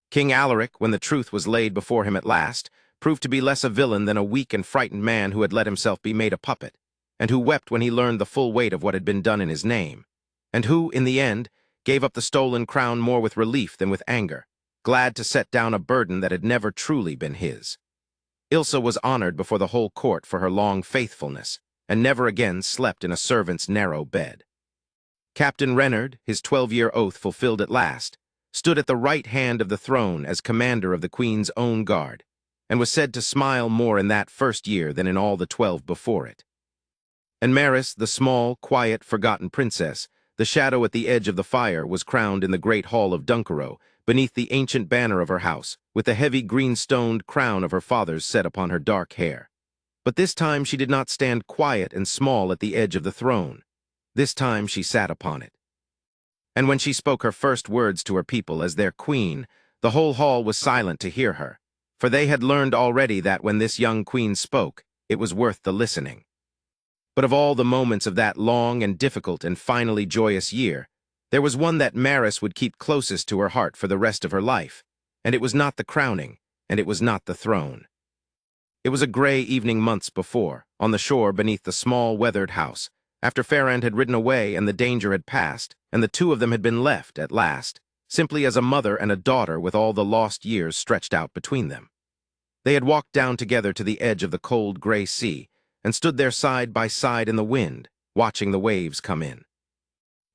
King Alaric, when the truth was laid before him at last, proved to be less a villain than a weak and frightened man who had let himself be made a puppet, and who wept when he learned the full weight of what had been done in his name, and who, in the end, gave up the stolen crown more with relief than with anger, glad to set down a burden that had never truly been his. Ilsa was honored before the whole court for her long faithfulness, and never again slept in a servant's narrow bed. Captain Reynard, his 12-year oath fulfilled at last, stood at the right hand of the throne as commander of the Queen's own guard, and was said to smile more in that first year than in all the 12 before it. And Maris, the small, quiet, forgotten princess, the shadow at the edge of the fire, was crowned in the great hall of Dunkero, beneath the ancient banner of her house, with the heavy green-stoned crown of her father's set upon her dark hair. But this time she did not stand quiet and small at the edge of the throne. This time she sat upon it. And when she spoke her first words to her people as their queen, the whole hall was silent to hear her, for they had learned already that when this young queen spoke, it was worth the listening. But of all the moments of that long and difficult and finally joyous year, there was one that Maris would keep closest to her heart for the rest of her life, and it was not the crowning, and it was not the throne. It was a gray evening months before, on the shore beneath the small weathered house, after Farand had ridden away and the danger had passed, and the two of them had been left, at last, simply as a mother and a daughter with all the lost years stretched out between them. They had walked down together to the edge of the cold gray sea, and stood there side by side in the wind, watching the waves come in.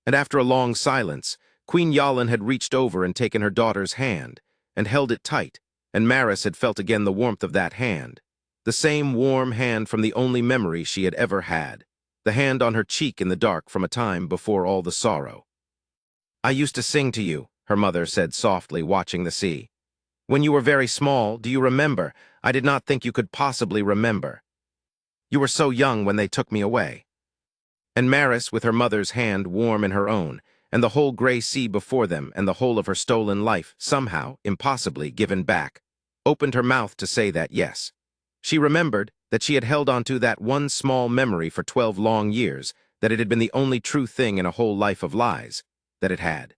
And after a long silence, Queen Yalin had reached over and taken her daughter's hand, and held it tight, and Maris had felt again the warmth of that hand, the same warm hand from the only memory she had ever had, the hand on her cheek in the dark from a time before all the sorrow. I used to sing to you, her mother said softly, watching the sea. When you were very small, do you remember? I did not think you could possibly remember. You were so young when they took me away. And Maris, with her mother's hand warm in her own, and the whole gray sea before them and the whole of her stolen life, somehow, impossibly, given back, opened her mouth to say that yes. She remembered that she had held on to that one small memory for 12 long years, that it had been the only true thing in a whole life of lies, that it had.